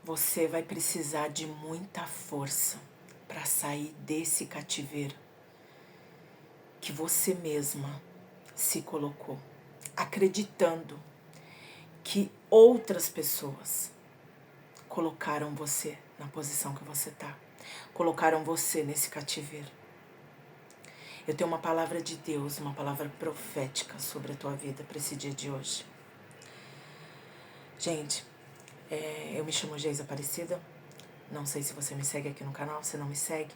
você vai precisar de muita força para sair desse cativeiro que você mesma se colocou, acreditando que outras pessoas colocaram você na posição que você está, colocaram você nesse cativeiro. Eu tenho uma palavra de Deus, uma palavra profética sobre a tua vida para esse dia de hoje. Gente, eu me chamo Geisa Aparecida. Não sei se você me segue aqui no canal, se não me segue.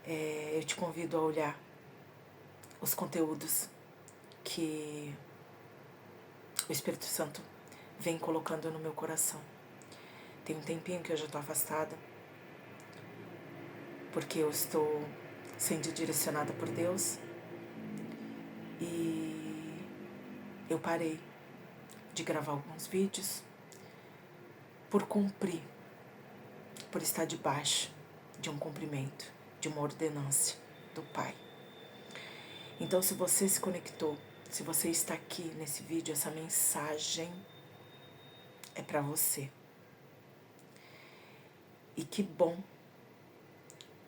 Eu te convido a olhar os conteúdos que o Espírito Santo vem colocando no meu coração. Tem um tempinho que eu já estou afastada, porque eu estou sendo direcionada por Deus e eu parei de gravar alguns vídeos por cumprir, por estar debaixo de um cumprimento, de uma ordenância do Pai. Então, se você se conectou, se você está aqui nesse vídeo, essa mensagem é para você. E que bom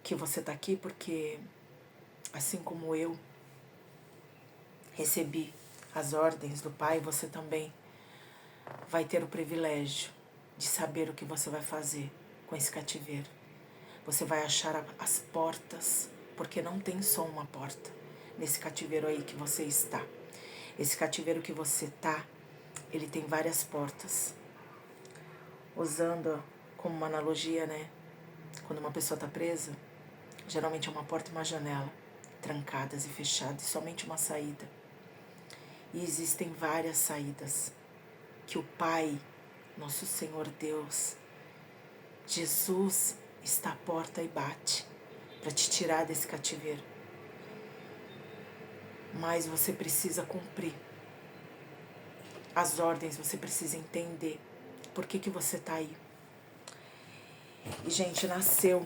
que você está aqui, porque assim como eu recebi as ordens do Pai, você também vai ter o privilégio de saber o que você vai fazer com esse cativeiro. Você vai achar as portas, porque não tem só uma porta nesse cativeiro aí que você está. Esse cativeiro que você está, ele tem várias portas. Usando como uma analogia, né? Quando uma pessoa está presa, geralmente é uma porta e uma janela, trancadas e fechadas, e somente uma saída. E existem várias saídas que o Pai, nosso Senhor Deus, Jesus, está à porta e bate para te tirar desse cativeiro. Mas você precisa cumprir as ordens, você precisa entender por que você está aí. E, gente, nasceu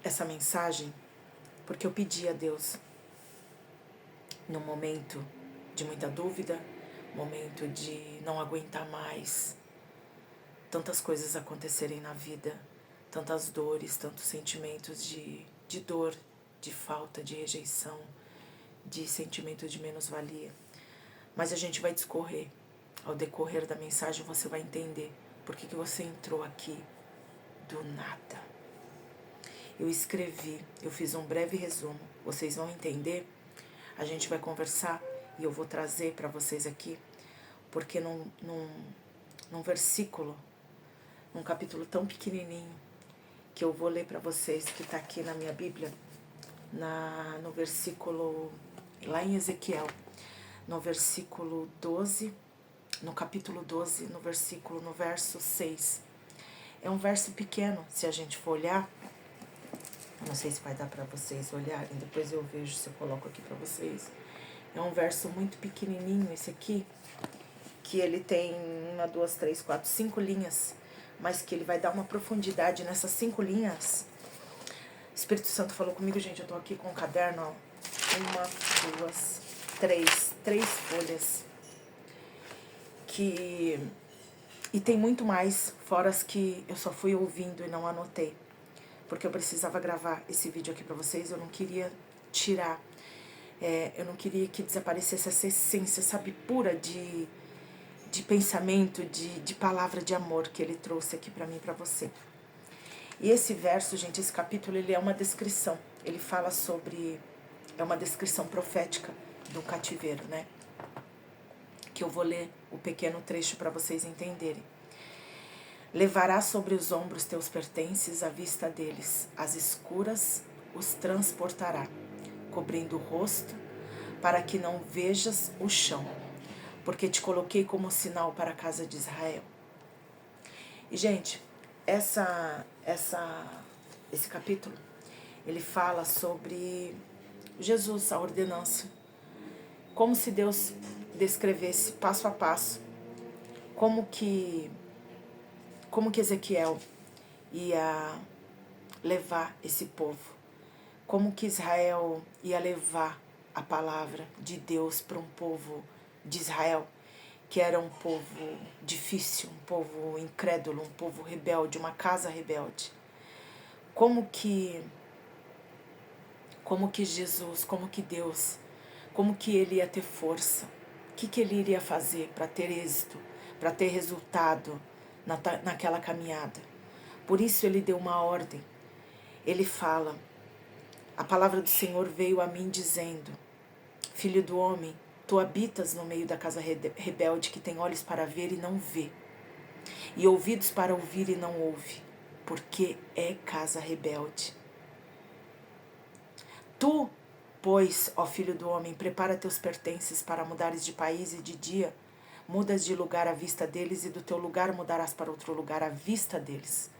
essa mensagem porque eu pedi a Deus, num momento de muita dúvida, momento de não aguentar mais, tantas coisas acontecerem na vida, tantas dores, tantos sentimentos de dor, de falta, de rejeição, de sentimento de menos-valia. Mas a gente vai discorrer. Ao decorrer da mensagem você vai entender por que você entrou aqui do nada. Eu escrevi, eu fiz um breve resumo. Vocês vão entender, a gente vai conversar e eu vou trazer para vocês aqui, porque num versículo, num capítulo tão pequenininho, que eu vou ler para vocês, que está aqui na minha Bíblia, no versículo, lá em Ezequiel, no versículo 12, no capítulo 12, no verso 6. É um verso pequeno, se a gente for olhar. Não sei se vai dar para vocês olharem, depois eu vejo se eu coloco aqui para vocês. É um verso muito pequenininho esse aqui, que ele tem 1, 2, 3, 4, 5 linhas, mas que ele vai dar uma profundidade nessas 5 linhas. O Espírito Santo falou comigo, gente, eu tô aqui com um caderno, ó. 1, 2, 3 folhas. E tem muito mais, fora as que eu só fui ouvindo e não anotei. Porque eu precisava gravar esse vídeo aqui pra vocês, eu não queria tirar, eu não queria que desaparecesse essa essência, sabe, pura de pensamento, de palavra de amor que ele trouxe aqui pra mim e pra você. E esse verso, gente, esse capítulo, ele é uma descrição, ele fala sobre, é uma descrição profética do cativeiro, né? Que eu vou ler o pequeno trecho para vocês entenderem. Levará sobre os ombros teus pertences à vista deles, as escuras os transportará, cobrindo o rosto, para que não vejas o chão, porque te coloquei como sinal para a casa de Israel. E, gente, esse capítulo, ele fala sobre Jesus, a ordenança, como se Deus descrevesse passo a passo, como que Ezequiel ia levar esse povo, como que Israel ia levar a palavra de Deus para um povo de Israel que era um povo difícil, um povo incrédulo, um povo rebelde, uma casa rebelde. Como que Jesus, como que Deus, como que ele ia ter força? O que ele iria fazer para ter êxito, para ter resultado naquela caminhada? Por isso ele deu uma ordem. Ele fala, a palavra do Senhor veio a mim dizendo, filho do homem, tu habitas no meio da casa rebelde que tem olhos para ver e não vê, e ouvidos para ouvir e não ouve, porque é casa rebelde. Tu, pois, ó filho do homem, prepara teus pertences para mudares de país e de dia, mudas de lugar à vista deles, e do teu lugar mudarás para outro lugar à vista deles.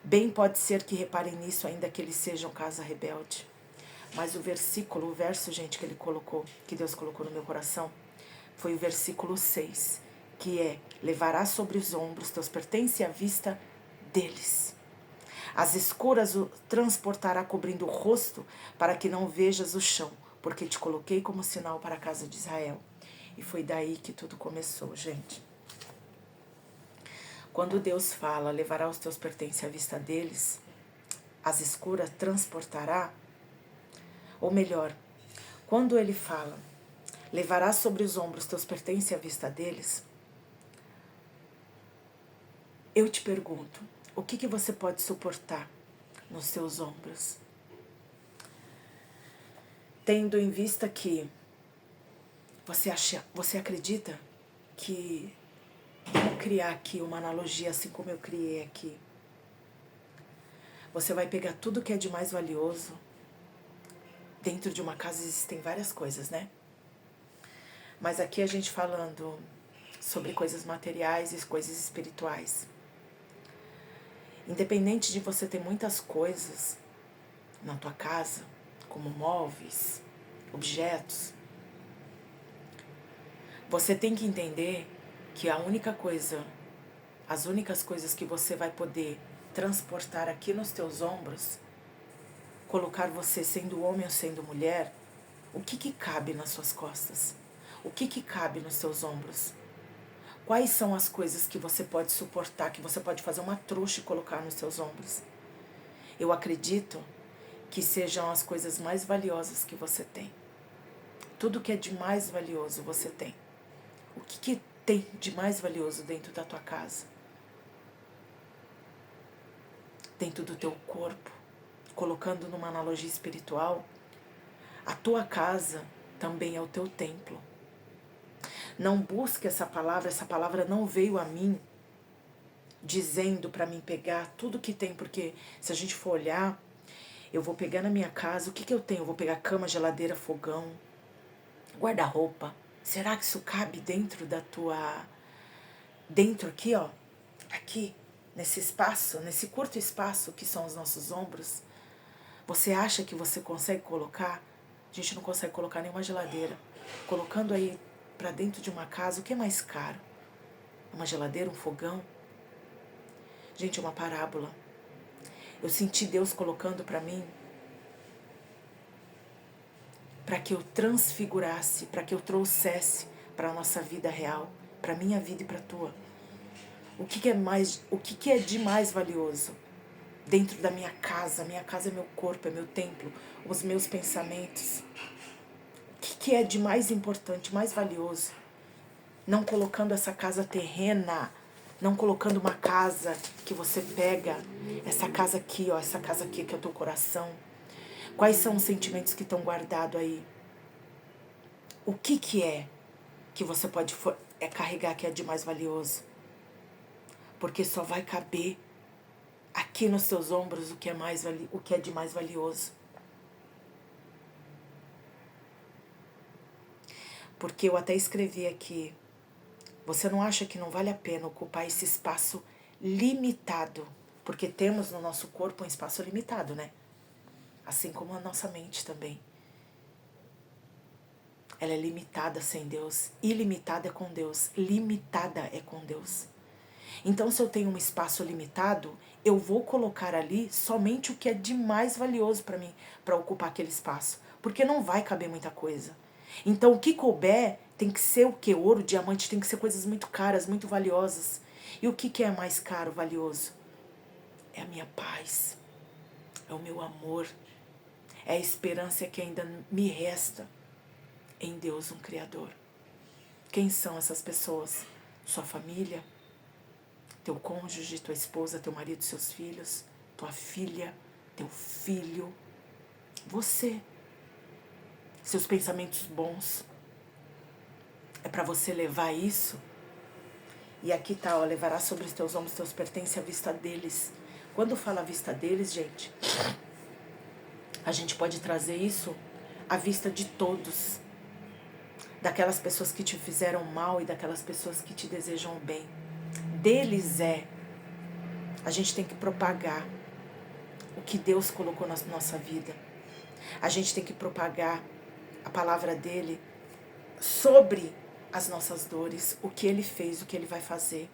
Bem pode ser que reparem nisso, ainda que eles sejam casa rebelde. Mas o verso, gente, que ele colocou, que Deus colocou no meu coração, foi o versículo 6, que é, levarás sobre os ombros teus pertences à vista deles. As escuras o transportará cobrindo o rosto, para que não vejas o chão, porque te coloquei como sinal para a casa de Israel. E foi daí que tudo começou, gente. Quando Deus fala, levará os teus pertences à vista deles, as escuras transportará, ou melhor, quando ele fala, levará sobre os ombros teus pertences à vista deles, eu te pergunto, o que você pode suportar nos seus ombros? Tendo em vista que você acredita que, vou criar aqui uma analogia assim como eu criei aqui, você vai pegar tudo que é de mais valioso. Dentro de uma casa existem várias coisas, né? Mas aqui a gente falando sobre coisas materiais e coisas espirituais. Independente de você ter muitas coisas na tua casa, como móveis, objetos, você tem que entender que as únicas coisas que você vai poder transportar aqui nos teus ombros, colocar você sendo homem ou sendo mulher, o que cabe nas suas costas? O que cabe nos seus ombros? Quais são as coisas que você pode suportar, que você pode fazer uma trouxa e colocar nos seus ombros? Eu acredito que sejam as coisas mais valiosas que você tem. Tudo que é de mais valioso você tem. O que tem de mais valioso dentro da tua casa? Dentro do teu corpo, colocando numa analogia espiritual, a tua casa também é o teu templo. Não busque essa palavra não veio a mim dizendo para mim pegar tudo que tem, porque se a gente for olhar, eu vou pegar na minha casa, o que eu tenho? Eu vou pegar cama, geladeira, fogão, guarda-roupa. Será que isso cabe dentro da tua... Dentro aqui, ó, aqui, nesse espaço, nesse curto espaço que são os nossos ombros? Você acha que você consegue colocar? A gente não consegue colocar nenhuma geladeira. Colocando aí para dentro de uma casa, o que é mais caro? Uma geladeira, um fogão? Gente, é uma parábola. Eu senti Deus colocando para mim, para que eu transfigurasse, para que eu trouxesse para a nossa vida real, para a minha vida e para a tua. O que é de mais valioso dentro da minha casa? Minha casa é meu corpo, é meu templo, os meus pensamentos. O que é de mais importante, mais valioso? Não colocando essa casa terrena, não colocando uma casa que você pega, essa casa aqui, ó, essa casa aqui que é o teu coração. Quais são os sentimentos que estão guardados aí? O que é que você pode carregar que é de mais valioso? Porque só vai caber aqui nos seus ombros o que é de mais valioso. Porque eu até escrevi aqui, você não acha que não vale a pena ocupar esse espaço limitado? Porque temos no nosso corpo um espaço limitado, né? Assim como a nossa mente também. Ela é limitada sem Deus. Ilimitada é com Deus. Limitada é com Deus. Então, se eu tenho um espaço limitado, eu vou colocar ali somente o que é de mais valioso para mim, para ocupar aquele espaço. Porque não vai caber muita coisa. Então, o que couber Tem que ser o quê? Ouro, diamante, tem que ser coisas muito caras, muito valiosas. E o que é mais caro, valioso? É a minha paz, é o meu amor, é a esperança que ainda me resta em Deus, um Criador. Quem são essas pessoas? Sua família, teu cônjuge, tua esposa, teu marido, seus filhos, tua filha, teu filho, você, seus pensamentos bons. É para você levar isso. E aqui tá, ó, levará sobre os teus ombros, teus pertences à vista deles. Quando fala à vista deles, gente, a gente pode trazer isso à vista de todos. Daquelas pessoas que te fizeram mal e daquelas pessoas que te desejam bem. Deles é. A gente tem que propagar o que Deus colocou na nossa vida. A gente tem que propagar a palavra dele sobre as nossas dores, o que ele fez, o que ele vai fazer.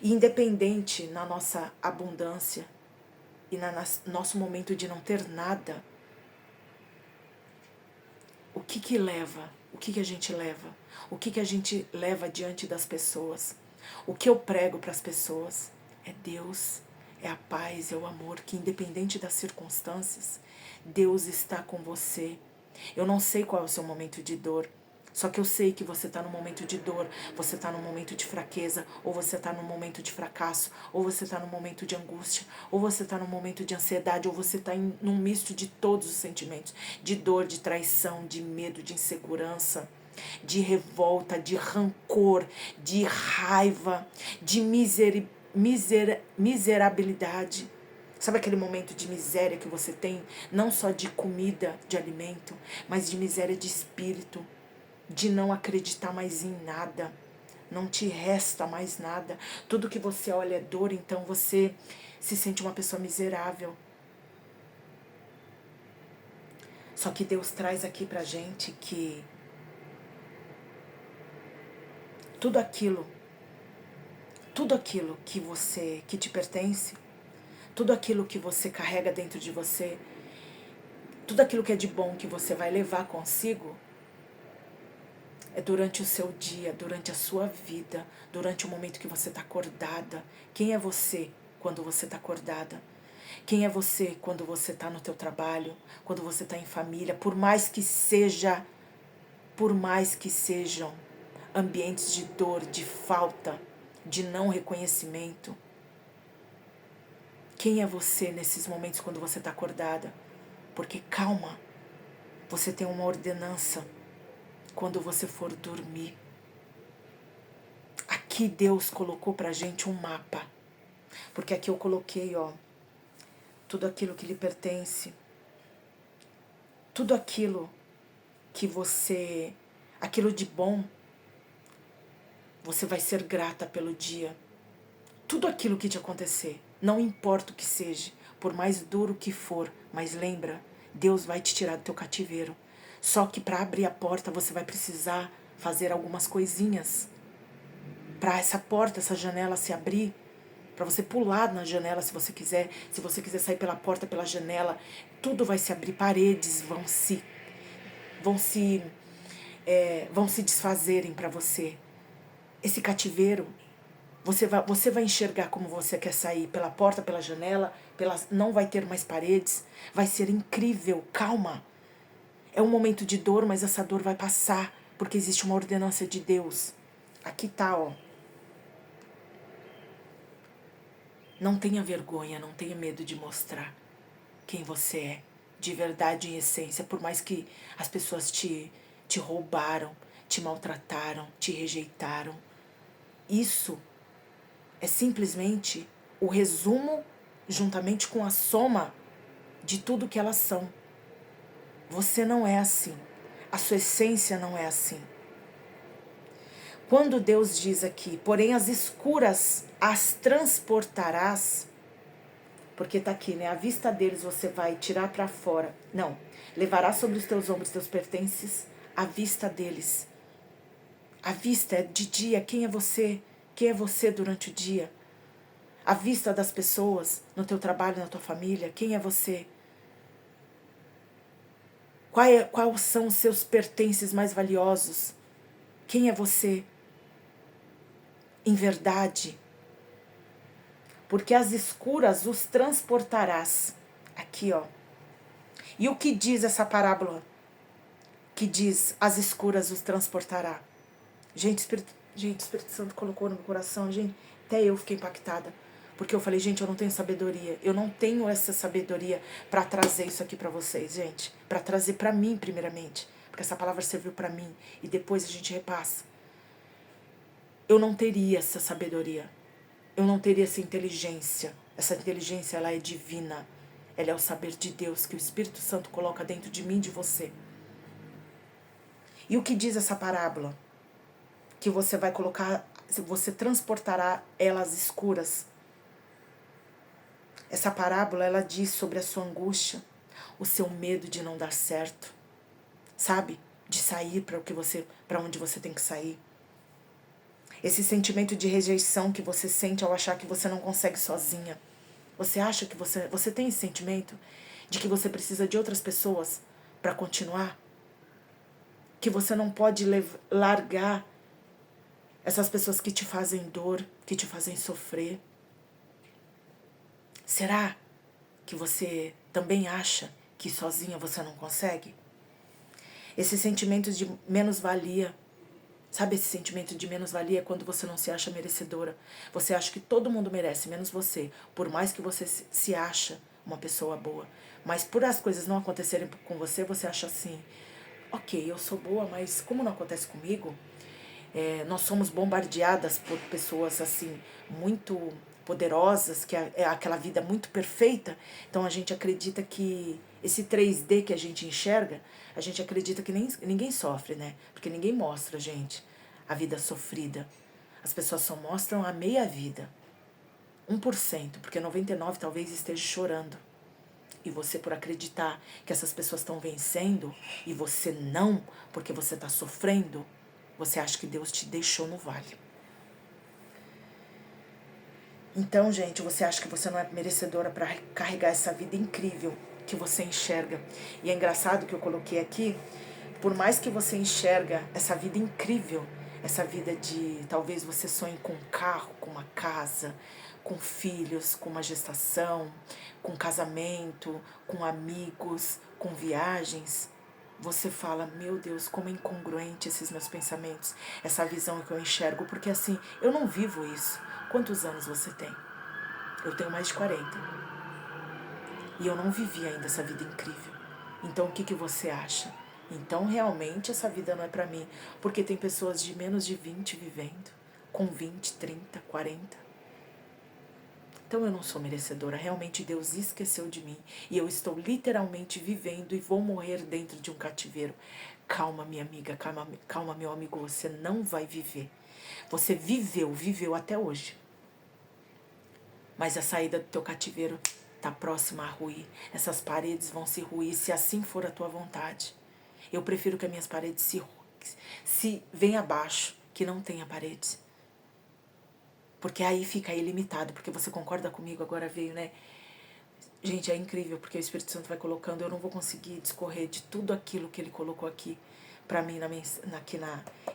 E independente na nossa abundância e no nosso momento de não ter nada, o que leva? O que a gente leva? O que a gente leva diante das pessoas? O que eu prego para as pessoas? É Deus, é a paz, é o amor, que independente das circunstâncias, Deus está com você. Eu não sei qual é o seu momento de dor, só que eu sei que você está num momento de dor, você está num momento de fraqueza, ou você está num momento de fracasso, ou você está num momento de angústia, ou você está num momento de ansiedade, ou você está num misto de todos os sentimentos, de dor, de traição, de medo, de insegurança, de revolta, de rancor, de raiva, de miserabilidade. Sabe aquele momento de miséria que você tem, não só de comida, de alimento, mas de miséria de espírito, de não acreditar mais em nada, não te resta mais nada, tudo que você olha é dor, então você se sente uma pessoa miserável. Só que Deus traz aqui pra gente que tudo aquilo que te pertence, tudo aquilo que você carrega dentro de você, tudo aquilo que é de bom que você vai levar consigo, é durante o seu dia, durante a sua vida, durante o momento que você está acordada. Quem é você quando você está acordada? Quem é você quando você está no teu trabalho, quando você está em família? Por mais que sejam ambientes de dor, de falta, de não reconhecimento. Quem é você nesses momentos quando você está acordada? Porque calma, você tem uma ordenança quando você for dormir. Aqui Deus colocou pra gente um mapa. Porque aqui eu coloquei, ó, tudo aquilo que lhe pertence. Tudo aquilo que você, aquilo de bom, você vai ser grata pelo dia. Tudo aquilo que te acontecer, não importa o que seja, por mais duro que for, mas lembra, Deus vai te tirar do teu cativeiro. Só que para abrir a porta você vai precisar fazer algumas coisinhas. Para essa porta, essa janela se abrir, para você pular na janela se você quiser sair pela porta, pela janela, tudo vai se abrir, paredes vão se desfazerem para você. Esse cativeiro, você vai enxergar como você quer sair, pela porta, pela janela, não vai ter mais paredes, vai ser incrível, calma. É um momento de dor, mas essa dor vai passar, porque existe uma ordenança de Deus. Aqui tá, ó. Não tenha vergonha, não tenha medo de mostrar quem você é, de verdade em essência, por mais que as pessoas te roubaram, te maltrataram, te rejeitaram. Isso é simplesmente o resumo, juntamente com a soma de tudo que elas são. Você não é assim. A sua essência não é assim. Quando Deus diz aqui, porém as escuras as transportarás, porque tá aqui, né? À vista deles você vai tirar para fora. Não, levará sobre os teus ombros teus pertences à vista deles. A vista é de dia, quem é você? Quem é você durante o dia? À vista das pessoas, no teu trabalho, na tua família, quem é você? Quais são os seus pertences mais valiosos? Quem é você em verdade? Porque as escuras os transportarás. Aqui, ó. E o que diz essa parábola? Que diz, as escuras os transportará. Gente, o Espírito Santo colocou no meu coração, gente, até eu fiquei impactada. Porque eu falei, gente, eu não tenho sabedoria. Eu não tenho essa sabedoria para trazer isso aqui para vocês, gente. Para trazer para mim, primeiramente. Porque essa palavra serviu para mim. E depois a gente repassa. Eu não teria essa sabedoria. Eu não teria essa inteligência. Essa inteligência, ela é divina. Ela é o saber de Deus que o Espírito Santo coloca dentro de mim e de você. E o que diz essa parábola? Que você vai colocar, você transportará elas escuras. Essa parábola, ela diz sobre a sua angústia, o seu medo de não dar certo, sabe? De sair para onde você tem que sair. Esse sentimento de rejeição que você sente ao achar que você não consegue sozinha. Você acha que você tem esse sentimento de que você precisa de outras pessoas para continuar? Que você não pode largar essas pessoas que te fazem dor, que te fazem sofrer. Será que você também acha que sozinha você não consegue? Esse sentimento de menos-valia, sabe esse sentimento de menos-valia é quando você não se acha merecedora. Você acha que todo mundo merece, menos você. Por mais que você se acha uma pessoa boa. Mas por as coisas não acontecerem com você, você acha assim, ok, eu sou boa, mas como não acontece comigo? Nós somos bombardeadas por pessoas assim muito poderosas, que é aquela vida muito perfeita. Então a gente acredita que esse 3D que a gente enxerga, a gente acredita que ninguém sofre, né? Porque ninguém mostra, gente, a vida sofrida. As pessoas só mostram a meia vida. 1%, porque 99% talvez esteja chorando. E você, por acreditar que essas pessoas estão vencendo e você não, porque você está sofrendo, você acha que Deus te deixou no vale. Então, gente, você acha que você não é merecedora para carregar essa vida incrível que você enxerga. E é engraçado que eu coloquei aqui, por mais que você enxerga essa vida incrível, essa vida de talvez você sonhe com um carro, com uma casa, com filhos, com uma gestação, com casamento, com amigos, com viagens, você fala, meu Deus, como é incongruente esses meus pensamentos, essa visão que eu enxergo, porque assim, eu não vivo isso. Quantos anos você tem? Eu tenho mais de 40. E eu não vivi ainda essa vida incrível. Então o que você acha? Então realmente essa vida não é pra mim. Porque tem pessoas de menos de 20 vivendo, com 20, 30, 40. Então eu não sou merecedora. Realmente Deus esqueceu de mim. E eu estou literalmente vivendo e vou morrer dentro de um cativeiro. Calma, minha amiga, calma, meu amigo, você não vai viver. Você viveu até hoje. Mas a saída do teu cativeiro está próxima a ruir. Essas paredes vão se ruir se assim for a tua vontade. Eu prefiro que as minhas paredes se venham abaixo, que não tenha paredes. Porque aí fica ilimitado, porque você concorda comigo, agora veio, né? Gente, é incrível, porque o Espírito Santo vai colocando, eu não vou conseguir discorrer de tudo aquilo que ele colocou aqui para mim,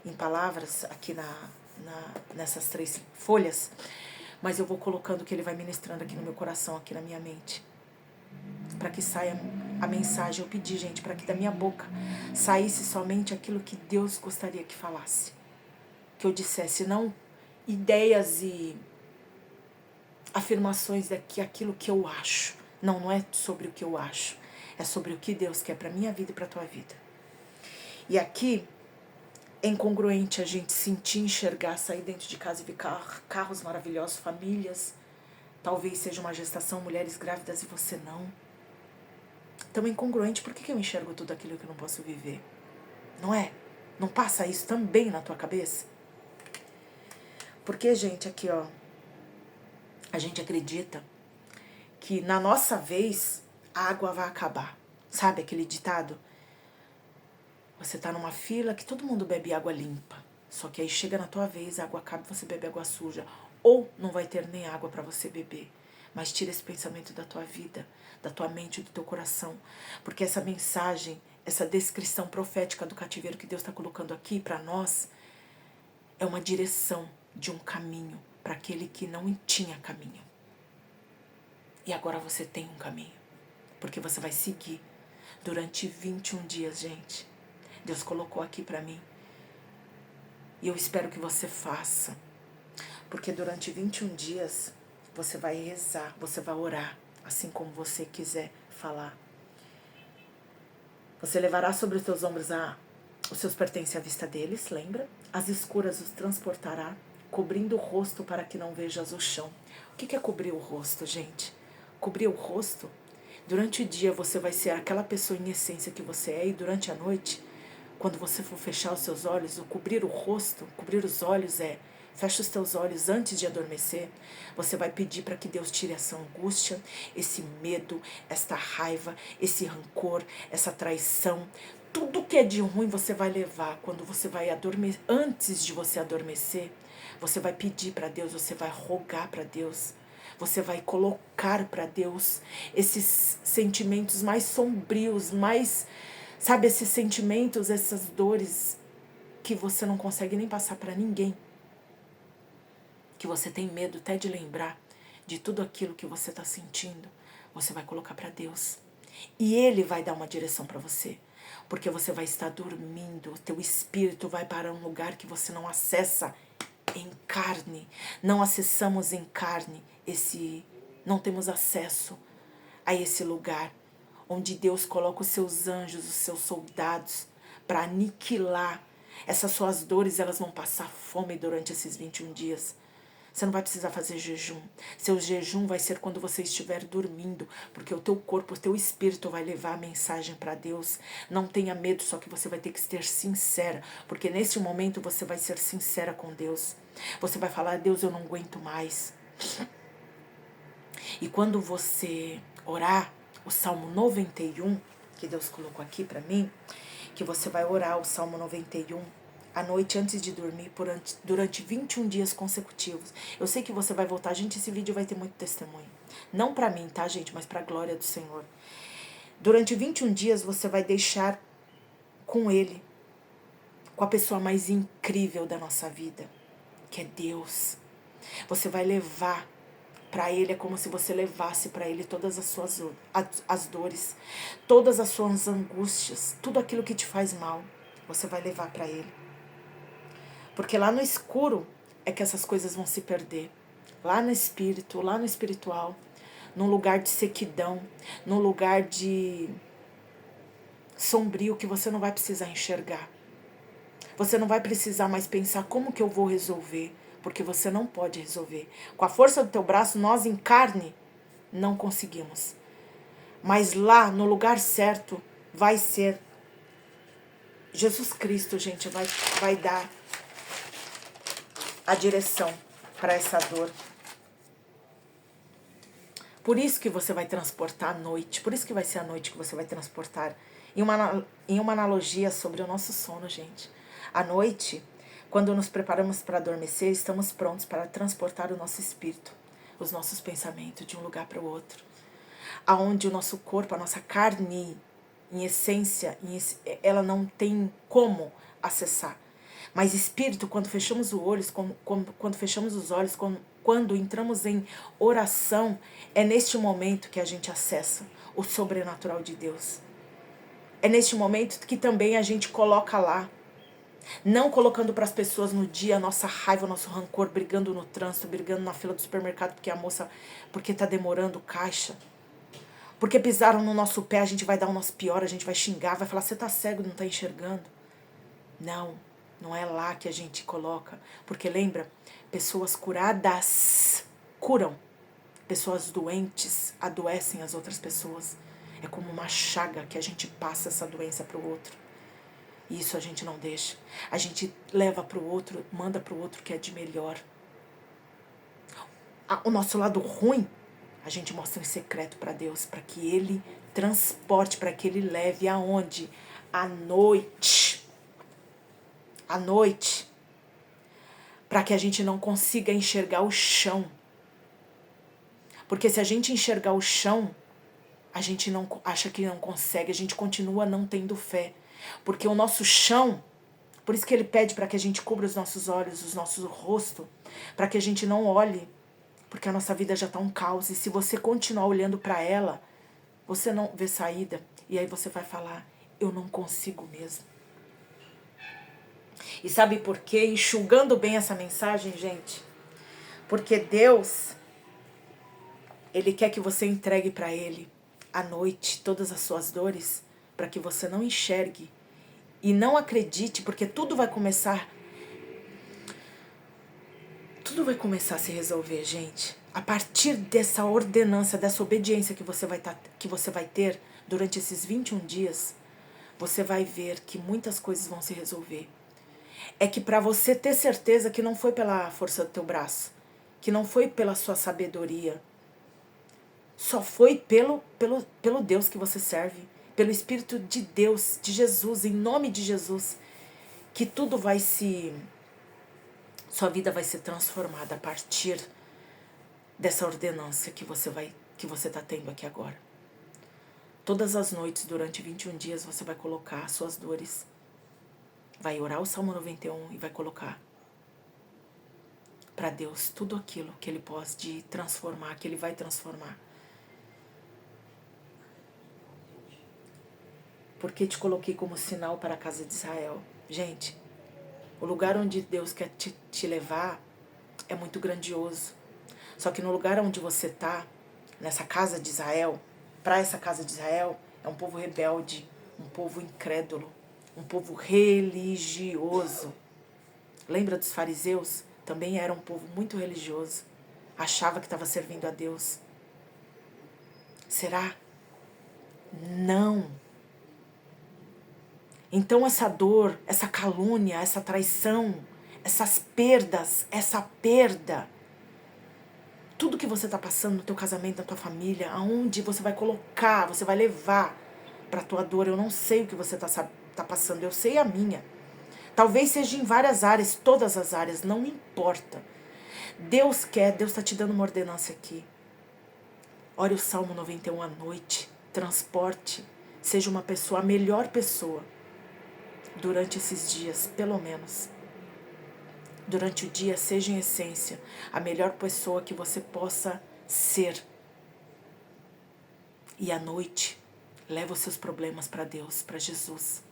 em palavras, aqui nessas 3 folhas, mas eu vou colocando o que ele vai ministrando aqui no meu coração, aqui na minha mente, para que saia a mensagem. Eu pedi, gente, para que da minha boca saísse somente aquilo que Deus gostaria que falasse, que eu dissesse, não ideias e afirmações aquilo que eu acho. Não é sobre o que eu acho. É sobre o que Deus quer para minha vida e para tua vida. E aqui é incongruente a gente sentir, enxergar, sair dentro de casa e ver carros maravilhosos, famílias. Talvez seja uma gestação, mulheres grávidas e você não. Então é incongruente. Por que eu enxergo tudo aquilo que eu não posso viver? Não é? Não passa isso também na tua cabeça? Porque, gente, aqui, ó, a gente acredita que na nossa vez a água vai acabar. Sabe aquele ditado? Você tá numa fila que todo mundo bebe água limpa. Só que aí chega na tua vez, a água acaba e você bebe água suja. Ou não vai ter nem água para você beber. Mas tira esse pensamento da tua vida, da tua mente, do teu coração. Porque essa mensagem, essa descrição profética do cativeiro que Deus está colocando aqui para nós, é uma direção de um caminho para aquele que não tinha caminho. E agora você tem um caminho, porque você vai seguir durante 21 dias, gente. Deus colocou aqui para mim. E eu espero que você faça. Porque durante 21 dias você vai rezar, você vai orar, assim como você quiser falar. Você levará sobre os teus ombros os seus pertences à vista deles, lembra? As escuras os transportará, cobrindo o rosto para que não vejas o chão. O que é cobrir o rosto, gente? Cobrir o rosto, durante o dia você vai ser aquela pessoa em essência que você é, e durante a noite, quando você for fechar os seus olhos, o cobrir o rosto, cobrir os olhos fecha os teus olhos antes de adormecer. Você vai pedir para que Deus tire essa angústia, esse medo, esta raiva, esse rancor, essa traição. Tudo que é de ruim você vai levar. Quando você vai adormecer, antes de você adormecer, você vai pedir para Deus, você vai rogar para Deus. Você vai colocar para Deus esses sentimentos mais sombrios, mais, sabe, esses sentimentos, essas dores que você não consegue nem passar para ninguém. Que você tem medo até de lembrar de tudo aquilo que você está sentindo. Você vai colocar para Deus. E Ele vai dar uma direção para você. Porque você vai estar dormindo, o teu espírito vai para um lugar que você não acessa em carne. Não acessamos em carne não temos acesso a esse lugar onde Deus coloca os seus anjos, os seus soldados para aniquilar essas suas dores. Elas vão passar fome durante esses 21 dias. Você não vai precisar fazer jejum. Seu jejum vai ser quando você estiver dormindo, porque o teu corpo, o teu espírito vai levar a mensagem para Deus. Não tenha medo, só que você vai ter que ser sincera, porque nesse momento você vai ser sincera com Deus. Você vai falar: Deus, eu não aguento mais. E quando você orar o Salmo 91, que Deus colocou aqui para mim, que você vai orar o Salmo 91 à noite antes de dormir durante 21 dias consecutivos. Eu sei que você vai voltar. Gente, esse vídeo vai ter muito testemunho. Não para mim, tá, gente? Mas para a glória do Senhor. Durante 21 dias você vai deixar com Ele, com a pessoa mais incrível da nossa vida, que é Deus. Você vai levar para Ele, é como se você levasse para Ele todas as suas as dores, todas as suas angústias, tudo aquilo que te faz mal, você vai levar para Ele. Porque lá no escuro é que essas coisas vão se perder. Lá no espírito, lá no espiritual, num lugar de sequidão, num lugar de sombrio que você não vai precisar enxergar. Você não vai precisar mais pensar como que eu vou resolver, porque você não pode resolver. Com a força do teu braço, nós em carne não conseguimos. Mas lá, no lugar certo, vai ser Jesus Cristo, gente, vai dar a direção para essa dor. Por isso que você vai transportar a noite, por isso que vai ser a noite que você vai transportar. Em uma analogia sobre o nosso sono, gente. À noite, quando nos preparamos para adormecer, estamos prontos para transportar o nosso espírito, os nossos pensamentos de um lugar para o outro. Aonde o nosso corpo, a nossa carne, em essência, ela não tem como acessar. Mas espírito, quando fechamos os olhos, quando fechamos os olhos, quando entramos em oração, é neste momento que a gente acessa o sobrenatural de Deus. É neste momento que também a gente coloca lá. Não colocando para as pessoas no dia a nossa raiva, o nosso rancor, brigando no trânsito, brigando na fila do supermercado porque tá demorando caixa. Porque pisaram no nosso pé, a gente vai dar o nosso pior, a gente vai xingar, vai falar: você tá cego, não tá enxergando. Não é lá que a gente coloca. Porque lembra, pessoas curadas curam. Pessoas doentes adoecem as outras pessoas. É como uma chaga que a gente passa essa doença para o outro. E isso a gente não deixa. A gente leva para o outro, manda para o outro que é de melhor. O nosso lado ruim, a gente mostra em secreto para Deus, para que Ele transporte, para que Ele leve aonde? À noite. À noite. Para que a gente não consiga enxergar o chão. Porque se a gente enxergar o chão, a gente não acha que não consegue, a gente continua não tendo fé. Porque o nosso chão, Por isso que ele pede para que a gente cubra os nossos olhos, os nossos rosto, para que a gente não olhe, porque a nossa vida já está um caos. E se você continuar olhando para ela, você não vê saída. E aí você vai falar, eu não consigo mesmo. E sabe por quê? Enxugando bem essa mensagem, gente. Porque Deus, Ele quer que você entregue para Ele à noite todas as suas dores, para que você não enxergue e não acredite, porque tudo vai começar a se resolver, gente. A partir dessa ordenança, dessa obediência que você vai ter durante esses 21 dias, você vai ver que muitas coisas vão se resolver. É que para você ter certeza que não foi pela força do teu braço, que não foi pela sua sabedoria, só foi pelo Deus que você serve, pelo Espírito de Deus, de Jesus, em nome de Jesus, que tudo sua vida vai ser transformada a partir dessa ordenança que você está tendo aqui agora. Todas as noites, durante 21 dias, você vai colocar as suas dores, vai orar o Salmo 91 e vai colocar para Deus tudo aquilo que Ele pode transformar, que Ele vai transformar. Porque te coloquei como sinal para a casa de Israel. Gente, o lugar onde Deus quer te levar é muito grandioso. Só que no lugar onde você está, nessa casa de Israel, para essa casa de Israel, é um povo rebelde, um povo incrédulo, um povo religioso. Lembra dos fariseus? Também era um povo muito religioso. Achava que estava servindo a Deus. Será? Não. Então essa dor, essa calúnia, essa traição, essas perdas, essa perda, tudo que você está passando no teu casamento, na tua família, aonde você vai colocar, você vai levar para a tua dor. Eu não sei o que você tá passando, eu sei a minha. Talvez seja em várias áreas, todas as áreas, não importa. Deus está te dando uma ordenança aqui. Ore o Salmo 91 à noite, transporte, seja uma pessoa, a melhor pessoa. Durante esses dias, pelo menos. Durante o dia, seja em essência a melhor pessoa que você possa ser. E à noite, leva os seus problemas para Deus, para Jesus.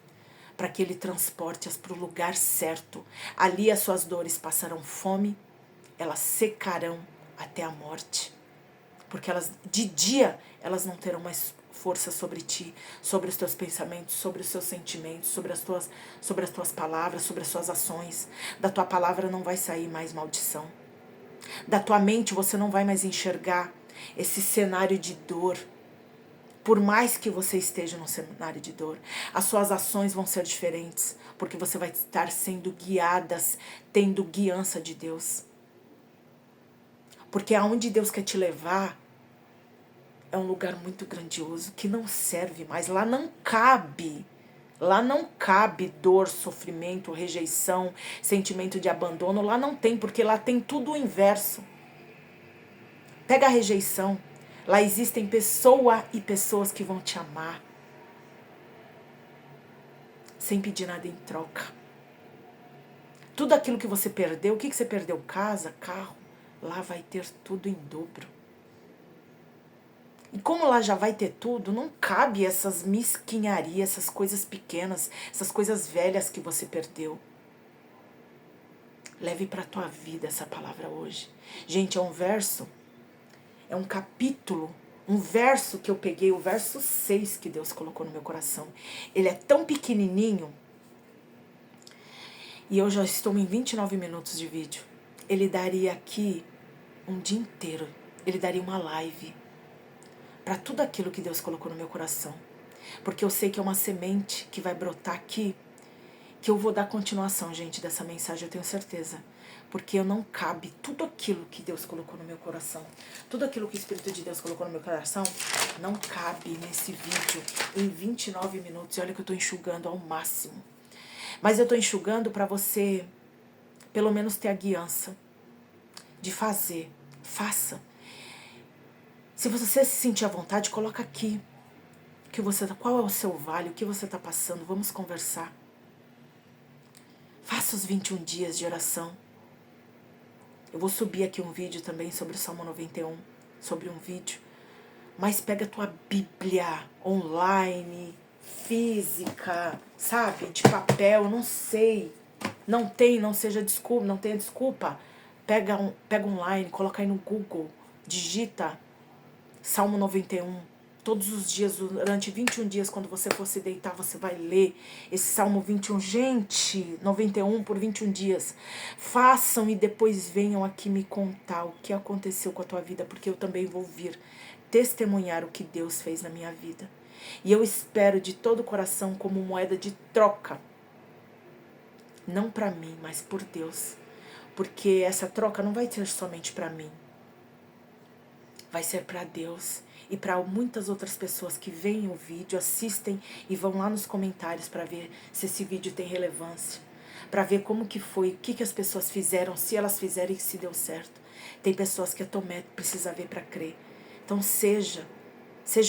Para que Ele transporte-as para o lugar certo. Ali as suas dores passarão fome, elas secarão até a morte. Porque de dia, elas não terão mais força sobre ti, sobre os teus pensamentos, sobre os seus sentimentos, sobre as tuas palavras, sobre as suas ações. Da tua palavra não vai sair mais maldição. Da tua mente você não vai mais enxergar esse cenário de dor. Por mais que você esteja num cenário de dor, as suas ações vão ser diferentes, porque você vai estar sendo guiadas, tendo guiança de Deus. Porque aonde Deus quer te levar é um lugar muito grandioso que não serve mais. Lá não cabe dor, sofrimento, rejeição, sentimento de abandono. Lá não tem, porque lá tem tudo o inverso. Pega a rejeição. Lá existem pessoas que vão te amar sem pedir nada em troca. Tudo aquilo que você perdeu, o que você perdeu? Casa, carro, lá vai ter tudo em dobro. E como lá já vai ter tudo, não cabe essas mesquinharias, essas coisas pequenas, essas coisas velhas que você perdeu. Leve para a tua vida essa palavra hoje. Gente, é um verso, é um capítulo, um verso que eu peguei, o verso 6 que Deus colocou no meu coração. Ele é tão pequenininho e eu já estou em 29 minutos de vídeo. Ele daria aqui um dia inteiro, ele daria uma live para tudo aquilo que Deus colocou no meu coração. Porque eu sei que é uma semente que vai brotar aqui, que eu vou dar continuação, gente, dessa mensagem, eu tenho certeza. Porque não cabe tudo aquilo que Deus colocou no meu coração. Tudo aquilo que o Espírito de Deus colocou no meu coração, não cabe nesse vídeo em 29 minutos. E olha que eu estou enxugando ao máximo. Mas eu estou enxugando para você, pelo menos, ter a guiança de fazer. Faça. Se você se sentir à vontade, coloca aqui. Qual é o seu vale, o que você está passando, vamos conversar. Faça os 21 dias de oração. Eu vou subir aqui um vídeo também sobre o Salmo 91, sobre um vídeo. Mas pega a tua Bíblia online, física, sabe? De papel, não sei. Não seja desculpa, não tenha desculpa. Pega online, coloca aí no Google, digita Salmo 91. Todos os dias, durante 21 dias, quando você for se deitar, você vai ler esse Salmo 21. Gente, 91 por 21 dias. Façam e depois venham aqui me contar o que aconteceu com a tua vida, porque eu também vou vir testemunhar o que Deus fez na minha vida. E eu espero de todo o coração como moeda de troca. Não para mim, mas por Deus. Porque essa troca não vai ser somente para mim. Vai ser para Deus e para muitas outras pessoas que veem o vídeo, assistem e vão lá nos comentários para ver se esse vídeo tem relevância, para ver como que foi, o que as pessoas fizeram, se elas fizeram e se deu certo. Tem pessoas que a Tomé precisa ver para crer. Então seja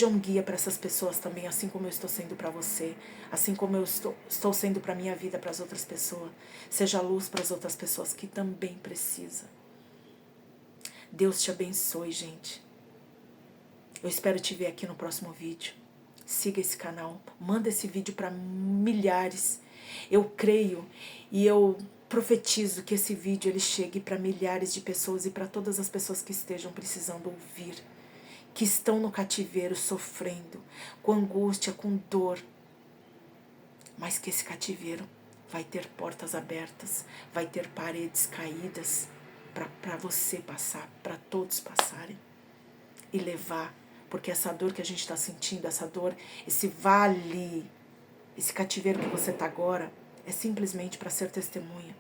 um guia para essas pessoas também, assim como eu estou sendo para você, assim como eu estou sendo para a minha vida, para as outras pessoas. Seja luz para as outras pessoas que também precisam. Deus te abençoe, gente. Eu espero te ver aqui no próximo vídeo. Siga esse canal, manda esse vídeo para milhares. Eu creio e eu profetizo que esse vídeo ele chegue para milhares de pessoas e para todas as pessoas que estejam precisando ouvir, que estão no cativeiro sofrendo, com angústia, com dor. Mas que esse cativeiro vai ter portas abertas, vai ter paredes caídas para você passar, para todos passarem e levar. Porque essa dor que a gente está sentindo, essa dor, esse vale, esse cativeiro que você está agora, é simplesmente para ser testemunha,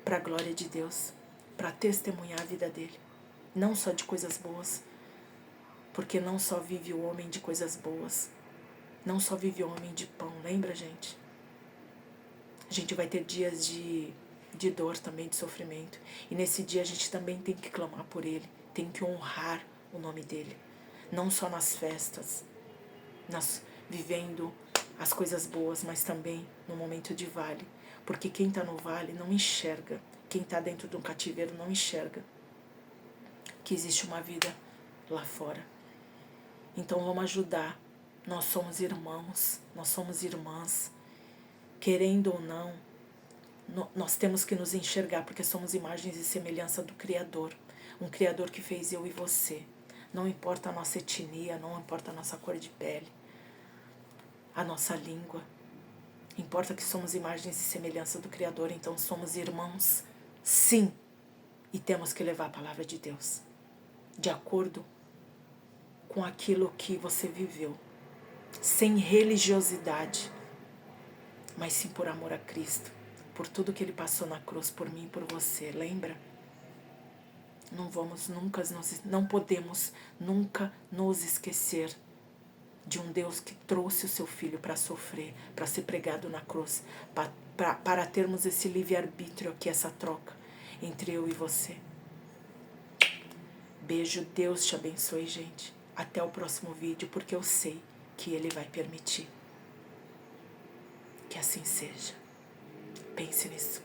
para a glória de Deus, para testemunhar a vida dele. Não só de coisas boas, porque não só vive o homem de coisas boas, não só vive o homem de pão, lembra, gente? A gente vai ter dias de dor também, de sofrimento. E nesse dia a gente também tem que clamar por ele, tem que honrar o nome dele. Não só nas festas, vivendo as coisas boas, mas também no momento de vale. Porque quem está no vale não enxerga. Quem está dentro de um cativeiro não enxerga que existe uma vida lá fora. Então vamos ajudar. Nós somos irmãos, nós somos irmãs. Querendo ou não, nós temos que nos enxergar, porque somos imagens e semelhança do Criador. Um Criador que fez eu e você. Não importa a nossa etnia, não importa a nossa cor de pele, a nossa língua. Importa que somos imagens e semelhança do Criador, então somos irmãos, sim. E temos que levar a palavra de Deus, de acordo com aquilo que você viveu. Sem religiosidade, mas sim por amor a Cristo. Por tudo que Ele passou na cruz por mim e por você, lembra? Não podemos nunca nos esquecer de um Deus que trouxe o seu Filho para sofrer, para ser pregado na cruz, para termos esse livre-arbítrio aqui, essa troca entre eu e você. Beijo, Deus te abençoe, gente. Até o próximo vídeo, porque eu sei que Ele vai permitir. Que assim seja. Pense nisso.